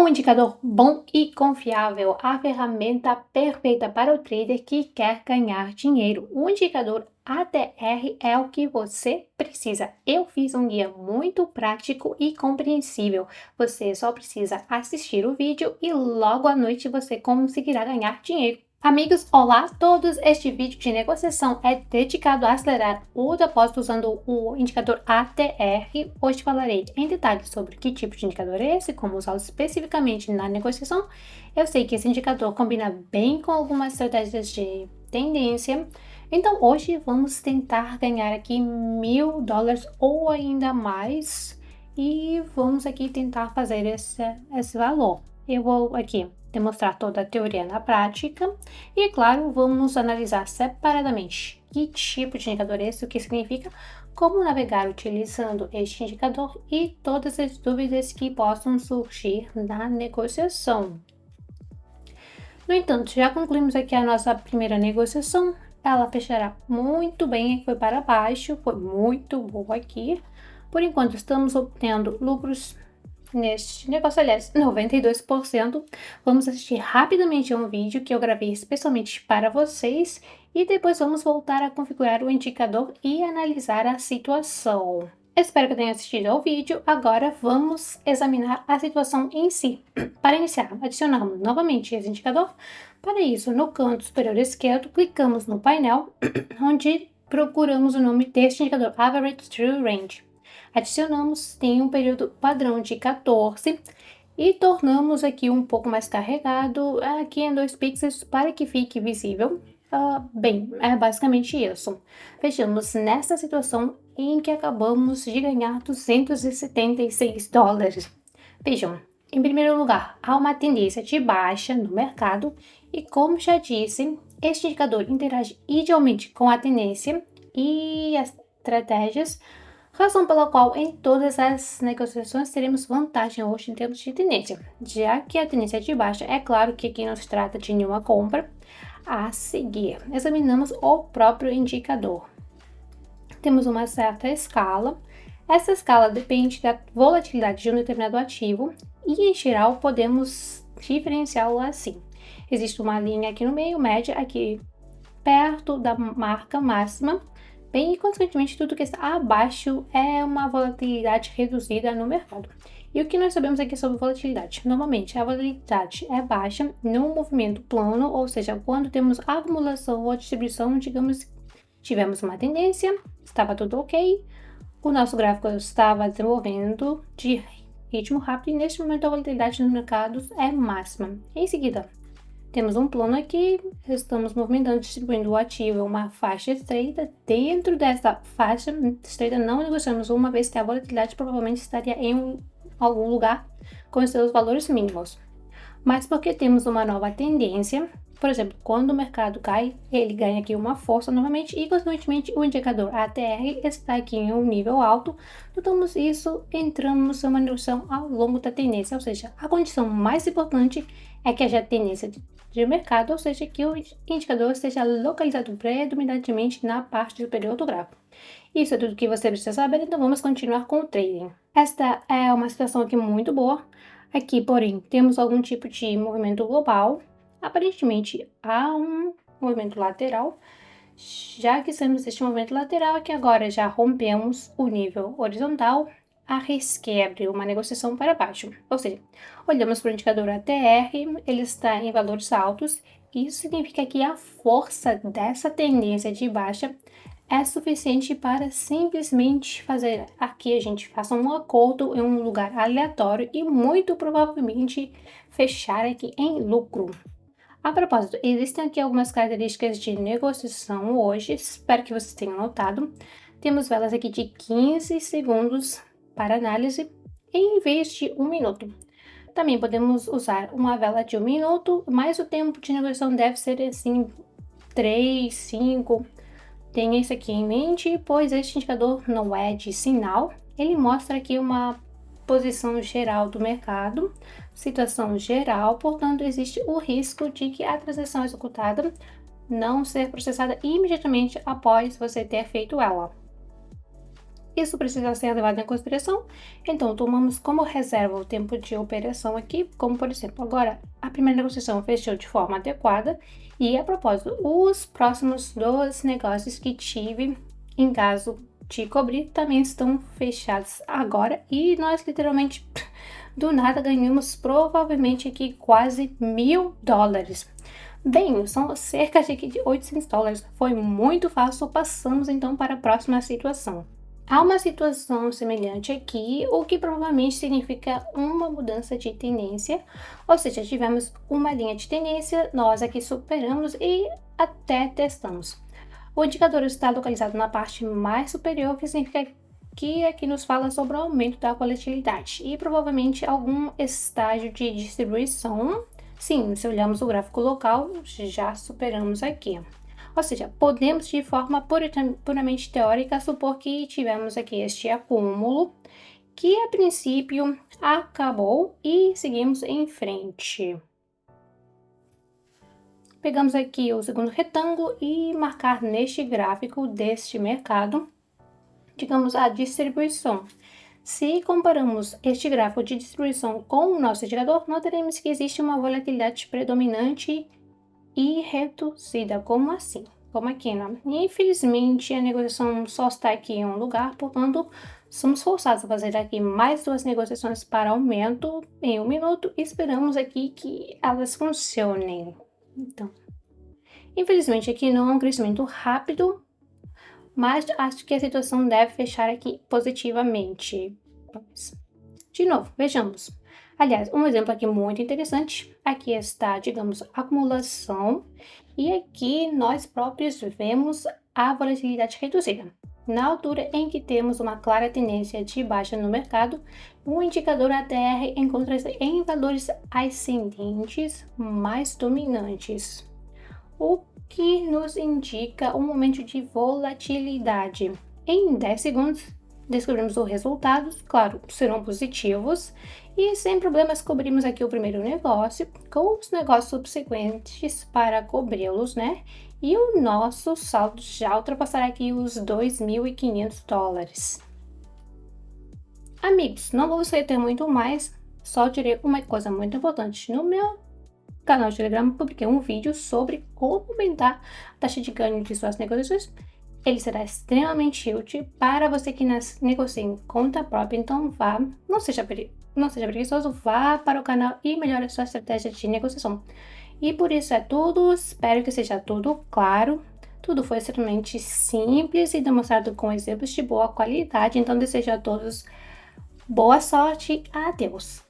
Um indicador bom e confiável, a ferramenta perfeita para o trader que quer ganhar dinheiro. O indicador ATR é o que você precisa. Eu fiz um guia muito prático e compreensível. Você só precisa assistir o vídeo e logo à noite você conseguirá ganhar dinheiro. Amigos, olá a todos! Este vídeo de negociação é dedicado a acelerar o depósito usando o indicador ATR. Hoje falarei em detalhes sobre que tipo de indicador é esse, como usá-lo especificamente na negociação. Eu sei que esse indicador combina bem com algumas estratégias de tendência. Então hoje vamos tentar ganhar aqui $1000 ou ainda mais e vamos aqui tentar fazer esse valor. Eu vou aqui demonstrar toda a teoria na prática e, claro, vamos analisar separadamente que tipo de indicador é esse, o que significa, como navegar utilizando este indicador e todas as dúvidas que possam surgir na negociação. No entanto, já concluímos aqui a nossa primeira negociação, ela fechará muito bem, foi para baixo, foi muito boa aqui. Por enquanto, estamos obtendo lucros neste negócio, aliás, 92%. Vamos assistir rapidamente a um vídeo que eu gravei especialmente para vocês e depois vamos voltar a configurar o indicador e analisar a situação. Espero que tenha assistido ao vídeo. Agora vamos examinar a situação em si. Para iniciar, adicionamos novamente esse indicador. Para isso, no canto superior esquerdo, clicamos no painel, onde procuramos o nome deste indicador, Average True Range. Adicionamos, tem um período padrão de 14 e tornamos aqui um pouco mais carregado, aqui em 2 pixels para que fique visível. Bem, é basicamente isso. Fechamos nessa situação em que acabamos de ganhar $276. Vejam, em primeiro lugar, há uma tendência de baixa no mercado e, como já disse, este indicador interage idealmente com a tendência e as estratégias, razão pela qual em todas as negociações teremos vantagem hoje em termos de tendência. Já que a tendência é de baixa, é claro que aqui não se trata de nenhuma compra. A seguir, examinamos o próprio indicador. Temos uma certa escala. Essa escala depende da volatilidade de um determinado ativo e, em geral, podemos diferenciá-lo assim. Existe uma linha aqui no meio, média, aqui perto da marca máxima. Bem, e consequentemente tudo que está abaixo é uma volatilidade reduzida no mercado. E o que nós sabemos aqui sobre volatilidade? Normalmente a volatilidade é baixa num movimento plano, ou seja, quando temos acumulação ou distribuição, digamos, tivemos uma tendência, estava tudo ok, o nosso gráfico estava desenvolvendo de ritmo rápido e neste momento a volatilidade nos mercados é máxima. Em seguida, temos um plano aqui, estamos movimentando, distribuindo o ativo em uma faixa estreita. Dentro dessa faixa estreita não negociamos, uma vez que a volatilidade provavelmente estaria em algum lugar com os seus valores mínimos. Mas porque temos uma nova tendência, por exemplo, quando o mercado cai, ele ganha aqui uma força novamente e, consequentemente, o indicador ATR está aqui em um nível alto. Notamos isso, entramos em uma negociação ao longo da tendência, ou seja, a condição mais importante é que haja tendência de mercado, ou seja, que o indicador esteja localizado predominantemente na parte superior do gráfico. Isso é tudo que você precisa saber, então vamos continuar com o trading. Esta é uma situação aqui muito boa. Aqui, porém, temos algum tipo de movimento global. Aparentemente, há um movimento lateral. Já que temos este movimento lateral, aqui agora já rompemos o nível horizontal, arrisquei abrir uma negociação para baixo. Ou seja, olhamos para o indicador ATR, ele está em valores altos. Isso significa que a força dessa tendência de baixa é suficiente para simplesmente fazer aqui a gente faça um acordo em um lugar aleatório e muito provavelmente fechar aqui em lucro. A propósito, existem aqui algumas características de negociação hoje, espero que vocês tenham notado. Temos velas aqui de 15 segundos para análise em vez de 1 minuto. Também podemos usar uma vela de 1 minuto, mas o tempo de negociação deve ser assim 3, 5. Tenha isso aqui em mente, pois este indicador não é de sinal, ele mostra aqui uma posição geral do mercado, situação geral, portanto existe o risco de que a transação executada não ser processada imediatamente após você ter feito ela. isso precisa ser levado em consideração. Então, tomamos como reserva o tempo de operação aqui, como por exemplo, agora a primeira negociação fechou de forma adequada e, a propósito, os próximos 2 negócios que tive em caso de cobrir também estão fechados agora e nós literalmente do nada ganhamos provavelmente aqui quase $1.000. Bem, são cerca de $800. Foi muito fácil, passamos então para a próxima situação. Há uma situação semelhante aqui, o que provavelmente significa uma mudança de tendência, ou seja, tivemos uma linha de tendência, nós aqui superamos e até testamos. O indicador está localizado na parte mais superior, que significa que aqui nos fala sobre o aumento da volatilidade e provavelmente algum estágio de distribuição. Sim, se olharmos o gráfico local, já superamos aqui. Ou seja, podemos de forma puramente teórica supor que tivemos aqui este acúmulo, que a princípio acabou e seguimos em frente. Pegamos aqui o segundo retângulo e marcar neste gráfico deste mercado, digamos, a distribuição. Se comparamos este gráfico de distribuição com o nosso indicador, notaremos que existe uma volatilidade predominante e reduzida. Como assim? Como aqui, né? Infelizmente, a negociação só está aqui em um lugar, portanto, somos forçados a fazer aqui mais 2 negociações para aumento em 1 minuto e esperamos aqui que elas funcionem. Então, infelizmente, aqui não é um crescimento rápido, mas acho que a situação deve fechar aqui positivamente. De novo, vejamos. Aliás, um exemplo aqui muito interessante, aqui está, digamos, acumulação, e aqui nós próprios vemos a volatilidade reduzida. Na altura em que temos uma clara tendência de baixa no mercado, o indicador ATR encontra-se em valores ascendentes mais dominantes, o que nos indica um momento de volatilidade. Em 10 segundos, descobrimos os resultados, claro, serão positivos, e sem problemas cobrimos aqui o primeiro negócio, com os negócios subsequentes para cobri-los, né? E o nosso saldo já ultrapassará aqui os $2.500. Amigos, não vou reter muito mais, só direi uma coisa muito importante. No meu canal de Telegram, publiquei um vídeo sobre como aumentar a taxa de ganho de suas negociações. Ele será extremamente útil para você que negocia em conta própria, então não seja preguiçoso, vá para o canal e melhore a sua estratégia de negociação. E por isso é tudo, espero que seja tudo claro. Tudo foi extremamente simples e demonstrado com exemplos de boa qualidade, então desejo a todos boa sorte, adeus!